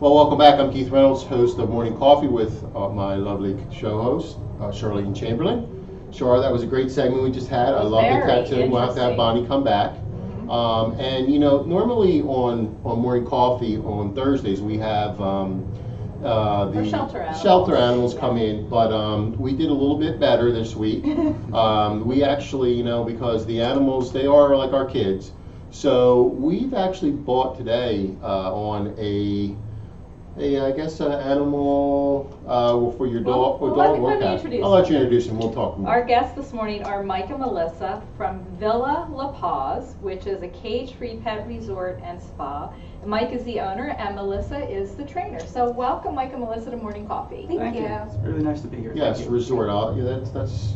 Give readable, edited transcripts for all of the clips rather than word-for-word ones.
Well, welcome back. I'm Keith Reynolds, host of Morning Coffee with my lovely show host, Charlene Chamberlain. Char, that was a great segment we just had. I love the tattoo. We'll have to have Bonnie come back. And you know, normally on Morning Coffee on Thursdays we have the shelter animals come in, but we did a little bit better this week. We actually, you know, because the animals, they are like our kids. So we've actually bought today on I guess an animal for your dog. Let me introduce I'll let you introduce him. We'll talk more. Our guests this morning are Mike and Melissa from Villa La Paws, which is a cage-free pet resort and spa. Mike is the owner and Melissa is the trainer. So welcome, Mike and Melissa, to Morning Coffee. Thank you. It's really nice to be here. Yes, resort. Yeah, that's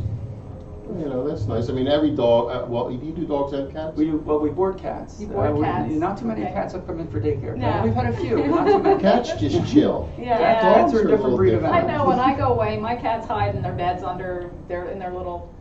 you know, that's nice. I mean, every dog. Well, do you do dogs and cats? We board cats. You board cats. Not too many cats have come in for daycare. No. We've had a few, but not too many. Cats just chill. Yeah. Dogs are a different breed of I animals. know. When I go away, my cats hide in their beds under in their little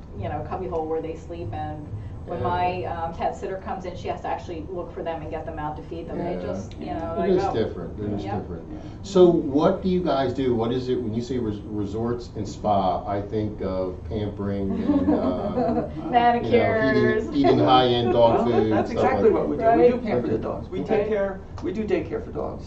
cubby hole where they sleep, and when my pet sitter comes in, she has to actually look for them and get them out to feed them. They just It is different. It is different. So what do you guys do? What is it when you say resorts and spa? I think of pampering and manicures, eating high-end dog food. That's exactly what we do. Right? We do pamper the dogs. We take care. We do daycare for dogs,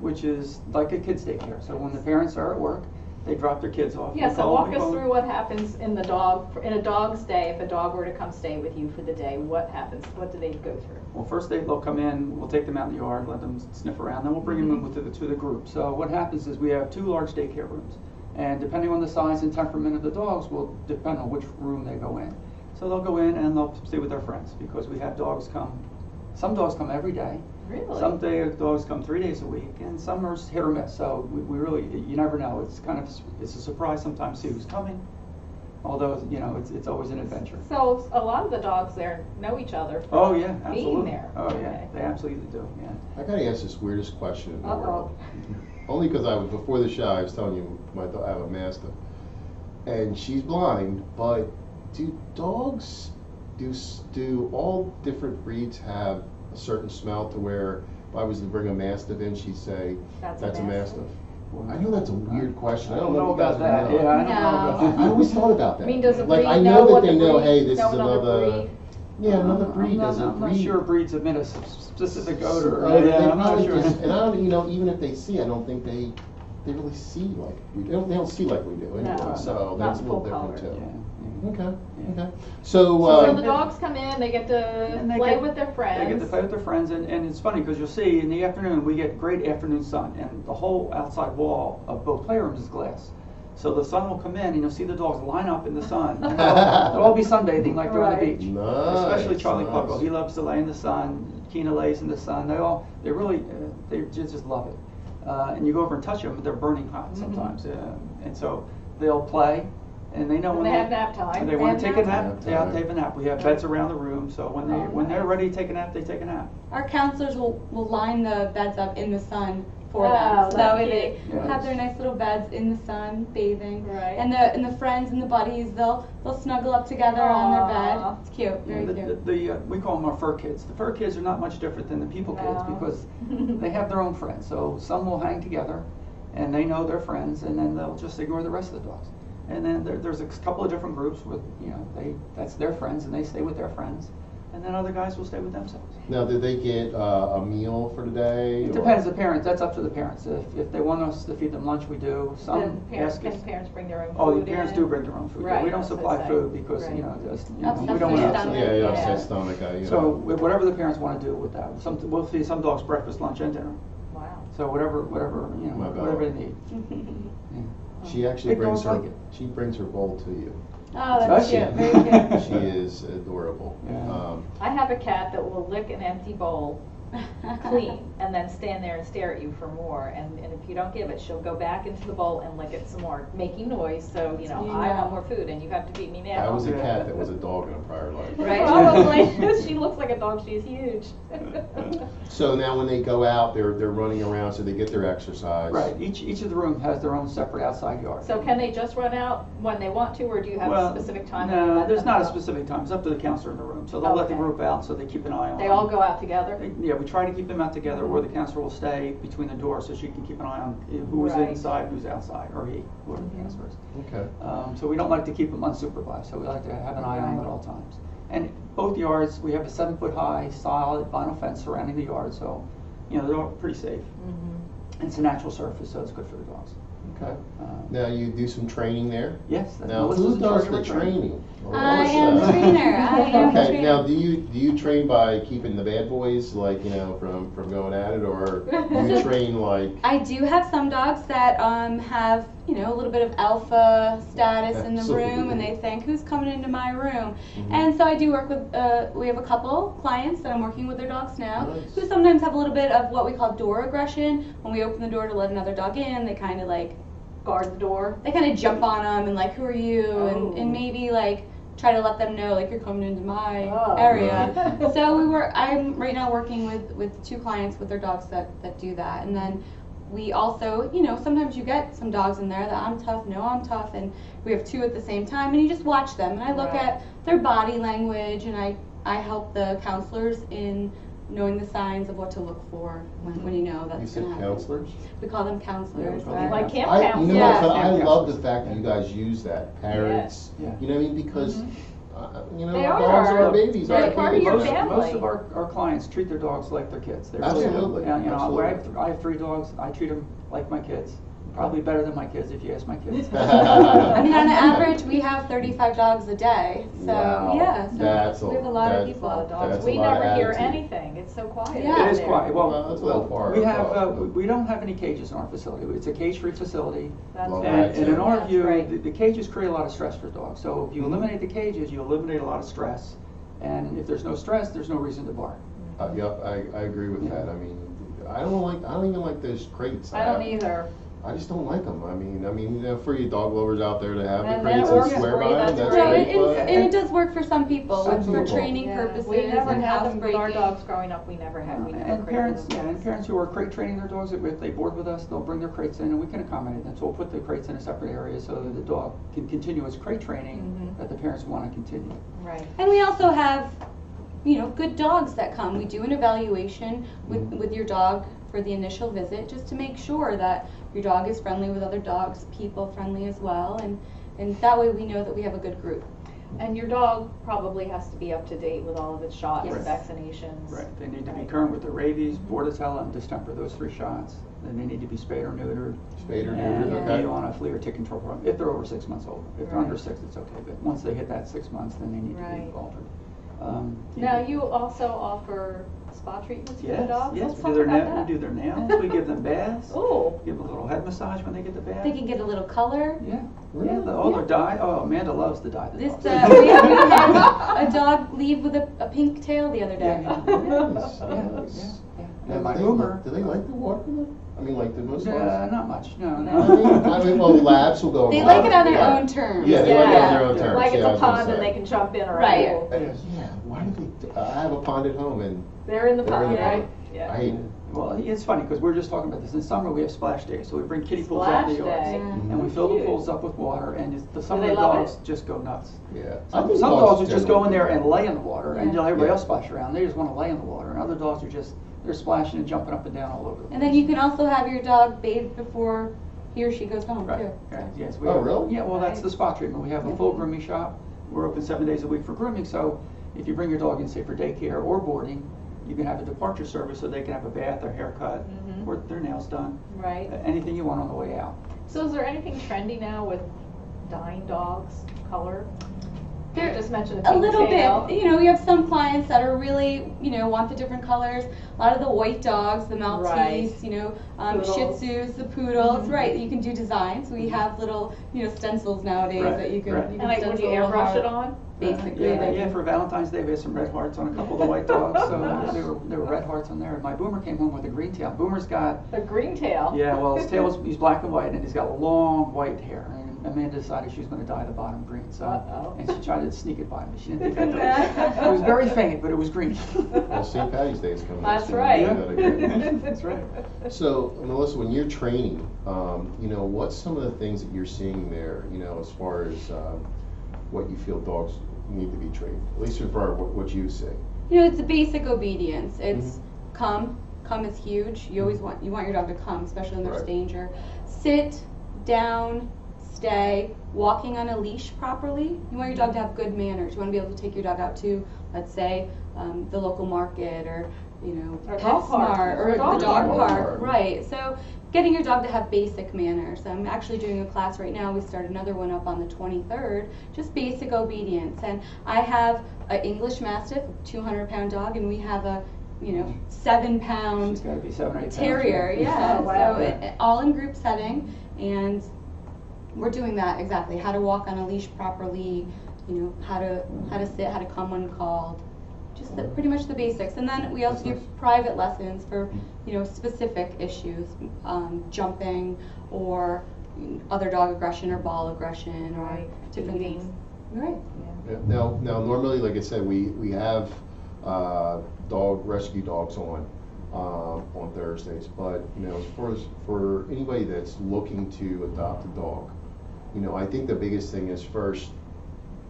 which is like a kids' daycare. So when the parents are at work, they drop their kids off. Yeah, so walk us through what happens in a dog's day. If a dog were to come stay with you for the day, what happens? What do they go through? Well, first they'll come in, we'll take them out in the yard, let them sniff around, then we'll bring them in to the group. So what happens is we have 2 large daycare rooms, and depending on the size and temperament of the dogs will depend on which room they go in. So they'll go in and they'll stay with their friends, because we have dogs come, some dogs come every day. Really? Some dogs come 3 days a week, and some are hit or miss. So we really, you never know. It's a surprise sometimes to see who's coming. Although it's always an adventure. So a lot of the dogs there know each other from Oh yeah, absolutely. being there. Oh Okay. yeah, they absolutely do. Yeah. I gotta ask this weirdest question in the world. Only because before the show I was telling you I have a mastiff, and she's blind. But do dogs do all different breeds have a certain smell to where if I was to bring a mastiff in, she'd say that's a mastiff? I know that's a weird question. I don't know about that. Know. Yeah, I don't know about that. I always thought about that. I mean, does a breed like I know know what that they the know. breed- Hey, this is know another another. breed? Yeah, another breed. I'm not sure breeds emit a specific odor. I'm not sure. And I don't, even if they see, I don't think they really see like we do. They don't see like we do anyway. No, So that's a little different color. too. Yeah. Okay. Yeah. Okay. So So the dogs come in, they get to play with their friends. They get to play with their friends, and it's funny because you'll see in the afternoon we get great afternoon sun, and the whole outside wall of both playrooms is glass. So the sun will come in, and you'll see the dogs line up in the sun. And they'll all be sunbathing like they're on the beach. Nice, Especially Charlie nice. Puckle. He loves to lay in the sun. Keena lays in the sun. They really just love it. And you go over and touch them, they're burning hot sometimes. And so they'll play. And they know when they have nap time. They want to take a nap. They have They have a nap. We have beds around the room, so when they're ready to take a nap, they take a nap. Our counselors will line the beds up in the sun for Oh, them, so that way that's they have their nice little beds in the sun, bathing. Right. And the friends and the buddies, they'll snuggle up together on their bed. It's cute, very cute. We call them our fur kids. The fur kids are not much different than the people kids because they have their own friends. So some will hang together, and they know their friends, and then they'll just ignore the rest of the dogs. And then there's a couple of different groups with, that's their friends, and they stay with their friends. And then other guys will stay with themselves. Now, did they get a meal for the day? It depends. The parents. That's up to the parents. If they want us to feed them lunch, we do. Some Can parents bring their own food? the parents do bring their own food. Right, we don't that's what supply I food say. because Right. we Upset don't want to stomach. Yeah, Yeah. upset stomach. So whatever the parents want to do with that. We'll feed some dogs breakfast, lunch, and dinner. Wow. So whatever they need. Yeah. She actually Big brings dogs her. like it. She brings her bowl to you. Oh, that's Does she? cute, very cute. She is adorable. Yeah. I have a cat that will lick an empty bowl clean and then stand there and stare at you for more, and if you don't give it, she'll go back into the bowl and lick it some more, making noise, so I want more food and you have to feed me now. I was a cat that was a dog in a prior life. Right, probably. She looks like a dog, she's huge. So now when they go out, they're running around, so they get their exercise. Right. Each of the room has their own separate outside yard. So can they just run out when they want to, or do you have a specific time? when you No, let there's them not a go? specific time. It's up to the counselor in the room. So they'll let the Okay. group out so they keep an eye on They them. all go out together? Yeah, we try to keep them out together, or the counselor will stay between the doors so she can keep an eye on who's Right. inside, who's outside, or he, whoever the counselor is. Okay. So we don't like to keep them unsupervised, so we like to have an eye on them at all times. And both yards, we have a 7-foot-high solid vinyl fence surrounding the yard, so they're all pretty safe. Mm-hmm. And it's a natural surface, so it's good for the dogs. Okay. Now you do some training there? Yes. Now Melissa's who in charge does of the our training. training? I am the trainer. I am the Okay, trainer. now do you train by keeping the bad boys like from going at it, or do you train like? I do have some dogs that have a little bit of alpha status in the Absolutely. room, and they think, who's coming into my room? Mhm. And so I do work with. We have a couple clients that I'm working with their dogs now, Nice. who sometimes have a little bit of what we call door aggression. When we open the door to let another dog in, they kind of Guard the door. they kind of jump on them and like, who are you? Oh. And maybe try to let them know you're coming into my Oh. area. So I'm right now working with 2 clients with their dogs that do that. And then we also, sometimes you get some dogs in there that I'm tough, no, I'm tough, and we have 2 at the same time, and you just watch them. And I look Right. at their body language, and I help the counselors in knowing the signs of what to look for when you know You that's said going to happen. counselors? We call them counselors. Yeah, we call them Like camp You know counselors. what, but Yeah. I love the fact that you guys use that, parents, Yeah. you know what I mean, because, They are dogs are our- babies. they're aren't part they? of your most, family. most of our clients treat their dogs like their kids. They really do. Absolutely, And, absolutely. I have 3 dogs. I treat them like my kids. Probably better than my kids if you ask my kids. I mean, on average, we have 35 dogs a day. So, Wow. yeah, so That's we have a lot of that's- people. A lot of dogs. That's a We lot of never hear attitude. anything. It's so quiet. Yeah. It is there. quiet. Well, that's a little far we have across. we don't have any cages in our facility. It's a cage-free facility. That's Well, right. that's And in it. our That's view, right. the cages create a lot of stress for dogs. So if you Mhm. eliminate the cages, you eliminate a lot of stress. And if there's no stress, there's no reason to bark. Yep, I agree with that. I mean, I don't even like those crates. I don't either. I just don't like them. I mean, for you dog lovers out there to have And the then crates it and works swear for you, by them, that's that's great. No, great. and it does work for some people Some for people. training Yeah. purposes We never and had them with our housebreaking. dogs growing up. We never had. We never And created parents, them. and parents who are crate training their dogs, if they board with us, they'll bring their crates in and we can accommodate them. So we'll put the crates in a separate area so that the dog can continue its crate training Mhm. that the parents want to continue. Right. And we also have, good dogs that come. We do an evaluation with your dog for the initial visit, just to make sure that your dog is friendly with other dogs, people friendly as well, and that way we know that we have a good group. And your dog probably has to be up to date with all of its shots and Yes. vaccinations. Right, they need to be Right. current with the rabies, bordetella, and distemper, those 3 shots. Then they need to be spayed or neutered. Spayed or And neutered, be okay. on a flea or tick control program, if they're over 6 months old. If they're Right. under 6, it's okay, but once they hit that 6 months, then they need to Right. be altered. Now you also offer spa treatments for the Yes, dogs. yes, Let's we talk do their about that. we do their nails, we give them baths, Oh, give them a little head massage when they get the bath. They can get a little color. Yeah, Really? yeah, all their dye, oh, Amanda loves to dye the This dogs. we had a dog leave with a pink tail the other day. Yeah, Nice, yeah, nice. yeah. Now, And my do they boomer. like- Do they like the water? I mean, like the most dogs? Not much, no, I no. mean, well, labs will go. They in like it water. on their Yeah. own terms. Yeah, they like it on their own Yeah. terms. like it's yeah, I a was gonna pond and say. they can jump in or Right. out. Yeah, why do they? I have a pond at home, and They're in the They're in pond, the right? pond. Yeah. I hate it. Well, it's funny, because we're just talking about this. In summer, we have splash days, so we bring kiddie pools out in the Splash yards. day. Mm-hmm. And we fill the Cute. pools up with water, and some of they the love dogs it? just go nuts. Yeah. I Some think dogs will just go in there generally- and lay in the water, and Yeah. everybody Yeah. else splash around. They just want to lay in the water. And other dogs are they're splashing and jumping up and down all over the place. And then you can also have your dog bathe before he or she goes home Right, too. right, yes. Oh, really? Yeah, well, that's the spa treatment. We have a full grooming shop. We're open 7 days a week for grooming, so if you bring your dog in, say, for daycare or boarding, you can have a departure service so they can have a bath, their haircut, Mhm. or their nails done. Right. Anything you want on the way out. So is there anything trendy now with dying dogs, color? You There- just mentioned the A pink little tail. bit. We have some clients that are really, want the different colors. A lot of the white dogs, the Maltese, Right. Shih Poodles. Tzus, the poodles. Mhm. Right. You can do designs. We have little, stencils nowadays Right, that you can. right. You can And like, would you stencil a airbrush heart. it on? Basically, Yeah, they yeah, can- for Valentine's Day, we had some red hearts on a couple of the white dogs, so there were red hearts on there. And my Boomer came home with a green tail. Boomer's got, The green tail? yeah, well, his tail he's black and white, and he's got long white hair. And Amanda decided she was going to dye the bottom green, so, Uh-oh. and she tried to sneak it by me. She didn't think I'd do it. It was very faint, but it was green. Well, St. Patty's Day is coming up. That's so right. you gotta get- That's right. So, Melissa, when you're training, what's some of the things that you're seeing there, as far as what you feel dogs need to be trained, at least for what you see? It's a basic obedience. It's Come is huge. You always want your dog to come, especially when there's Right. danger. Sit, down, stay, walking on a leash properly. You want your dog to have good manners. You want to be able to take your dog out to, let's say, the local market, or Or dog park. PetSmart, or the dog park. Right. So getting your dog to have basic manners. I'm actually doing a class right now. We start another one up on the 23rd. Just basic obedience. And I have an English Mastiff, 200-pound dog, and we have a 7-pound She's got to be 7 or 8 pounds. terrier. Yeah. Oh, wow. So all in group setting, and we're doing that exactly. How to walk on a leash properly. How to sit, how to come when called. Just pretty much the basics. And then we also do private lessons for specific issues, jumping or other dog aggression or ball aggression or different things. Right. Yeah. Now normally, like I said, we have dog rescue dogs on Thursdays, but as far as for anybody that's looking to adopt a dog, I think the biggest thing is first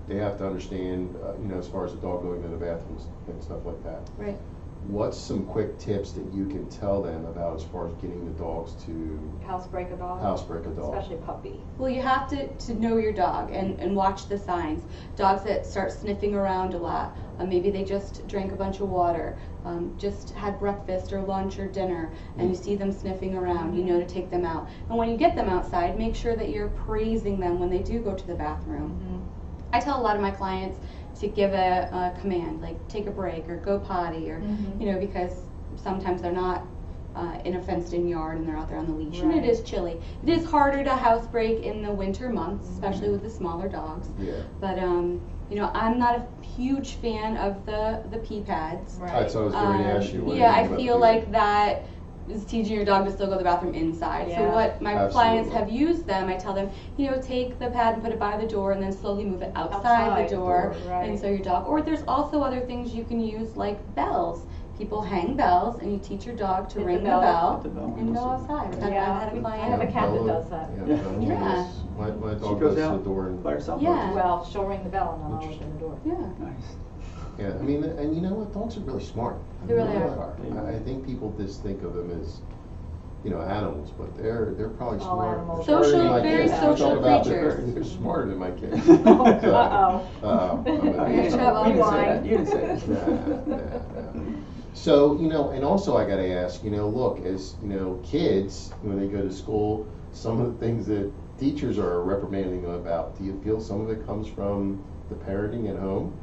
they have to understand, as far as the dog going to the bathrooms and stuff like that. Right. What's some quick tips that you can tell them about as far as getting the dogs to Housebreak a dog. housebreak a dog? Especially a puppy. Well, you have to know your dog and watch the signs. Dogs that start sniffing around a lot, maybe they just drank a bunch of water, just had breakfast or lunch or dinner, and you see them sniffing around, to take them out. And when you get them outside, make sure that you're praising them when they do go to the bathroom. I tell a lot of my clients to give a command, like take a break or go potty, or because sometimes they're not in a fenced-in yard and they're out there on the leash, and it is chilly. It is harder to housebreak in the winter months, especially with the smaller dogs. Yeah. But I'm not a huge fan of the pee pads. That's what I was going to ask you. Yeah, I feel like that is teaching your dog to still go to the bathroom inside. So what my clients have used them, I tell them, take the pad and put it by the door and then slowly move it outside the door. Right. And so your dog, or there's also other things you can use like bells. People hang bells and you teach your dog to ring the bell and go outside. I've had a client. I have a cat that does that. Yeah. My She dog goes goes to out the door and by herself. Yeah. Well, she'll ring the bell and then I'll open the door. Yeah. Nice. yeah, I mean, and you know what? Dogs are really smart. They really are. I think people just think of them as, animals, but they're probably All smart. animals. Very social creatures. They're smarter than my kids. Uh-oh. You didn't say that. Yeah. So, and also I gotta ask, look, as, kids, when they go to school, some of the things that teachers are reprimanding them about, do you feel some of it comes from the parenting at home?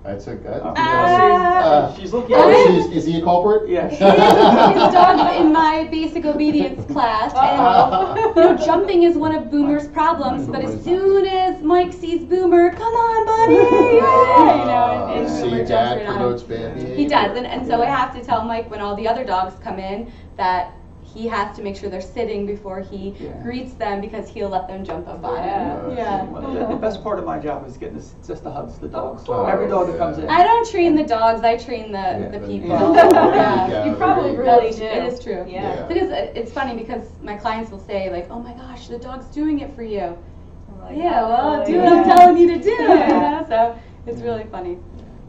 That's a good. She's looking Oh, at is he a culprit? Yeah. He's a dog in my basic obedience class, and jumping is one of Boomer's problems. But as soon as Mike sees Boomer, come on, buddy, and See, Boomer jumps Dad right on him. promotes bad behavior. He does, and so I have to tell Mike when all the other dogs come in that he has to make sure they're sitting before he greets them, because he'll let them jump up on him. Well, the best part of my job is getting just the hugs the dogs. Oh, Every dog that comes in. I don't train the dogs, I train the people. Yeah. You probably really do. It is true. Yeah. Because it's funny, because my clients will say like, "Oh my gosh, the dog's doing it for you." I'm like, Yeah, well, do really? what I'm telling you to do. So it's really funny.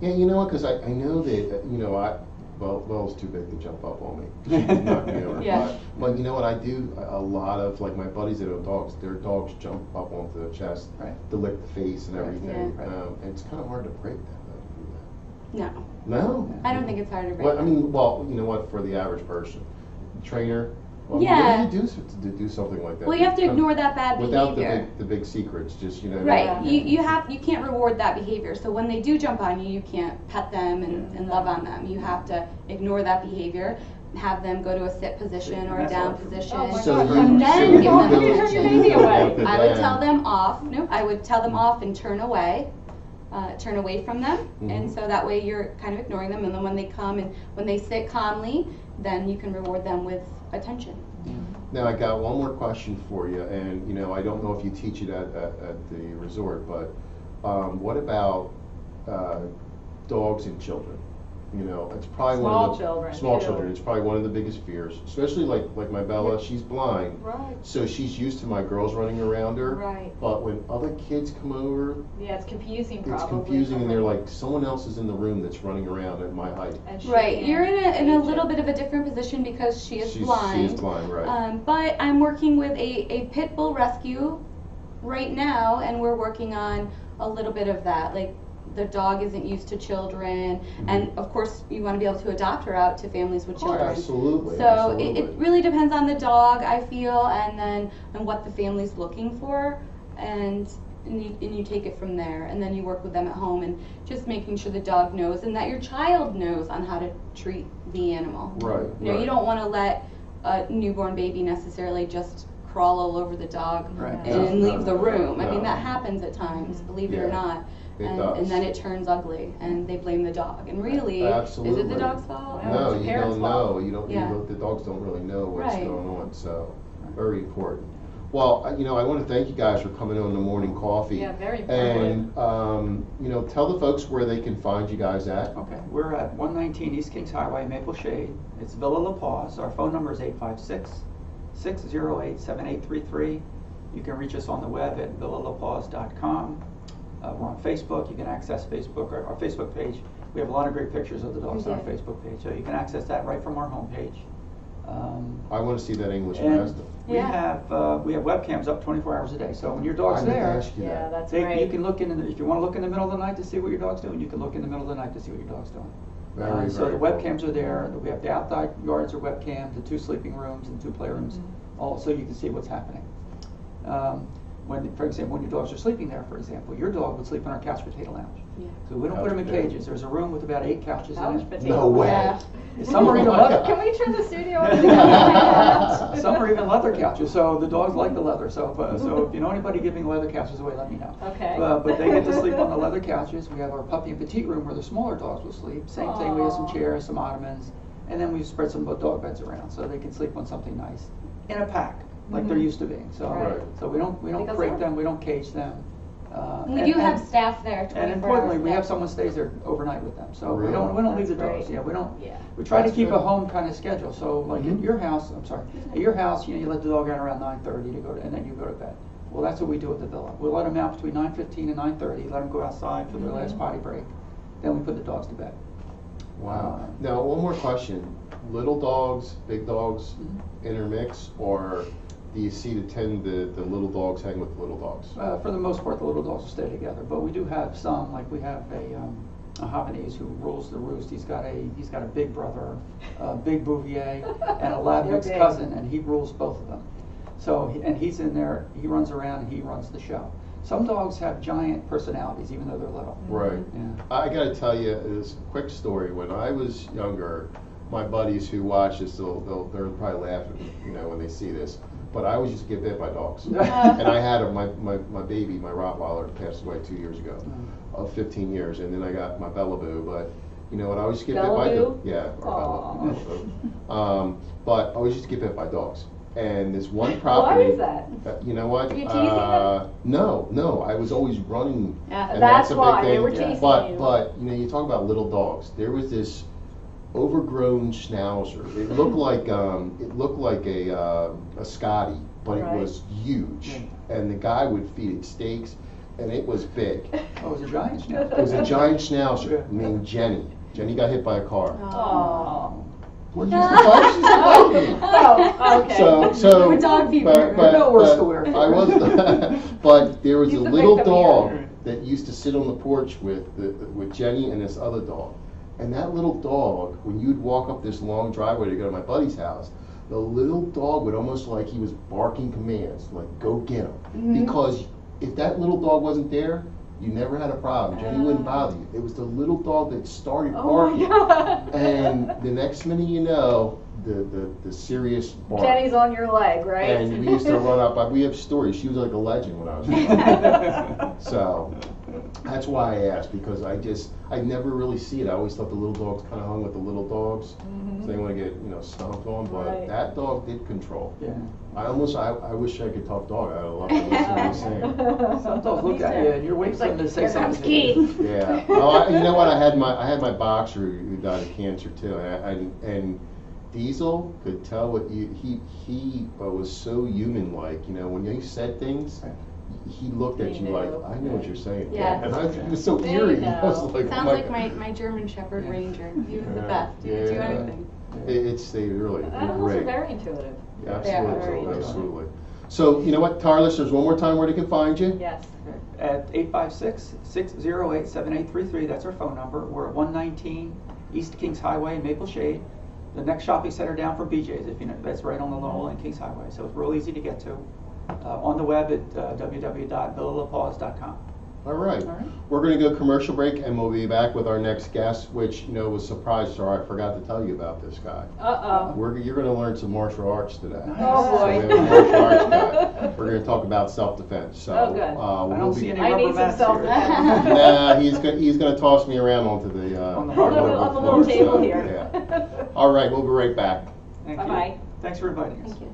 Yeah, you know what? Because I know that Belle's too big to jump up on me. She's knock me over. Yeah. But you know what? I do a lot of, like, my buddies that own dogs. Their dogs jump up onto the chest to lick the face and everything. And it's kind of hard to break that. No, No. I don't think it's hard to break. Well, I mean, you know what? For the average person, trainer. Well, Yeah. what do you do to do something like that? Well, you have to ignore that bad without behavior. the big secrets. Just Right. Yeah. You can't reward that behavior. So when they do jump on you, you can't pet them and love on them. You have to ignore that behavior, have them go to a sit position or a down position. Oh my So God. you- and so then you give them go attention. Turn your baby away. to I would them. tell them off. Nope. I would tell them off and turn away from them. And so that way you're kind of ignoring them. And then when they come and when they sit calmly, then you can reward them with attention. Now, I got one more question for you, and I don't know if you teach it at the resort, but what about dogs and children? You know, it's probably Small one of the children, small too. children. It's probably one of the biggest fears, especially like my Bella. She's blind, Right. so she's used to my girls running around her. Right. But when other kids come over, Yeah, it's confusing probably. it's confusing, for and they're her. like someone else is in the room that's running around at my height. And she Right, can't you're in a change little it. bit of a different position because she is blind. She is blind, right? But I'm working with a pit bull rescue right now, and we're working on a little bit of that. Like, the dog isn't used to children, and of course you want to be able to adopt her out to families with children. Absolutely. So absolutely. it really depends on the dog, I feel, and what the family's looking for, and you take it from there, and then you work with them at home, and just making sure the dog knows and that your child knows on how to treat the animal. Right. You know, right. you don't want to let a newborn baby necessarily just crawl all over the dog Right. and leave the room. I No. mean, that happens at times, believe it or Yeah, not. it And, does. and then it turns ugly, and they blame the dog. And really, is Absolutely. it the dog's fault? No, No, it's the you parents' don't fault. know. You don't. Yeah. The dogs don't really know what's Right. going on. So, very important. Well, you know, I want to thank you guys for coming on the morning coffee. Yeah, very important. And you know, tell the folks where they can find you guys at. Okay, we're at 119 East Kings Highway, Maple Shade. It's Villa La Paws. Our phone number is 856-608-7833. You can reach us on the web at villalapaws.com. We're on Facebook. You can access Facebook, our Facebook page. We have a lot of great pictures of the dogs on our Facebook page, so you can access that right from our homepage. I want to see that English And mastiff. we have webcams up 24 hours a day. So when your I dog's didn't there, ask you Yeah, that. that's you great. can look if you want to look in the middle of the night to see what your dog's doing, you can look in the middle of the night to see what your dog's doing. Very, So the very webcams are there. We have the outside yards are webcam, the 2 sleeping rooms and 2 playrooms, all so you can see what's happening. For example, when your dogs are sleeping there, for example, your dog would sleep in our couch potato lounge. Yeah. So we don't put them in Couch potato. cages. There's a room with about 8 couches in Couch it. potato. No way. Yeah. Some are even Oh my leather. God. Can we turn the studio into the Some are even leather couches. So the dogs like the leather. So if you know anybody giving leather couches away, let me know. Okay. But they get to sleep on the leather couches. We have our puppy and petite room where the smaller dogs will sleep. Same thing. We have some Aw. chairs, some ottomans, and then we spread some dog beds around so they can sleep on something nice in a pack, like they're used to being. So Right. so we don't Because break they're- them. We don't cage them. And we do have staff there 24 And importantly, hours we a have day. someone stays there overnight with them. So Really? we don't leave the That's dogs. great. Yeah, we don't. Yeah. We try to That's keep good. a home kind of schedule. So like at your house, at your house, you let the dog out around 9:30 to go to, and then you go to bed. Well, that's what we do at the villa. We'll let them out between 9:15 and 9:30. Let them go outside for their last potty break. Then we put the dogs to bed. Wow. Now, one more question. Little dogs, big dogs intermix, or do you see the little dogs hang with the little dogs? For the most part, the little dogs will stay together. But we do have some, like we have a Havanese who rules the roost. He's got a big brother, a big Bouvier, and a lab They're mix big. cousin, and he rules both of them. So he's in there. He runs around and he runs the show. Some dogs have giant personalities, even though they're little. Right. Yeah. I got to tell you this quick story. When I was younger, my buddies who watch this, they're probably laughing, you know, when they see this. But I always used to get bit by dogs. And I had my baby, my Rottweiler, passed away 2 years ago, of 15 years, and then I got my Bellaboo. But you know what? I always used to get bit by Bellaboo? dogs. Yeah, or Aw. Bellaboo. But I always used to get bit by dogs. And this one property. Why is that? You know what? Were you teasing them? No. I was always running. And That's a big why, they thing. were teasing But you. you know, you talk about little dogs. There was this overgrown schnauzer. It looked like a Scotty, but Right. it was huge. And the guy would feed it steaks, and it was big. Oh, it was a giant schnauzer. It was a giant schnauzer named Jenny. Jenny got hit by a car. Oh. Well, she's the baby. Oh, okay. So We're dog people. but No worse to wear. I was, but there was He's a the little victim dog here. that used to sit on the porch with Jenny and this other dog. And that little dog, when you'd walk up this long driveway to go to my buddy's house, the little dog would almost like he was barking commands, like go get him. Because if that little dog wasn't there, you never had a problem. Jenny wouldn't bother you. It was the little dog that started barking. And the next minute you know, the serious bark. Jenny's on your leg, right? And we used to run up. We have stories. She was like a legend when I was young. So that's why I asked, because I never really see it. I always thought the little dogs kind of hung with the little dogs. so they want to get stomped on. But Right. that dog did control. Yeah. I wish I could talk dog. I'd love to listen to what he's saying. Some dogs look at you and you're waiting for them to say Here comes something. to you. Keith. Yeah. Well, you know what? I had my boxer who died of cancer too, and Diesel could tell what he was so human-like. When you said things, he looked at He you like, knew. I know what you're saying. Yeah. And it was so They eerie. know. I was like, Sounds oh like God. my German Shepherd Yeah. Ranger. He was the Yeah. best. He could do Yeah. anything. They really they're Animals are great. very intuitive. Absolutely, Very absolutely. So you know what? Tell our listeners one more time where they can find you. Yes. At 856-608-7833, that's our phone number. We're at 119 East Kings Highway in Maple Shade. The next shopping center down from BJ's, if you know, that's right on the Lowell and Kings Highway. So it's real easy to get to. On the web at www.villalapaws.com. All right. All right. We're going to go commercial break, and we'll be back with our next guest, which was surprised. Sorry, I forgot to tell you about this guy. You're going to learn some martial arts today. Oh, So we boy. have a martial arts guy. We're going to talk about self-defense. So Oh, good. I we'll don't be. see any I rubber need some mats self-defense. here. Nah, he's going to toss me around onto the On the hardwood on the floor, little table so, here. Yeah. All right, we'll be right back. Thank you. Bye-bye. Thanks for inviting us. Thank you.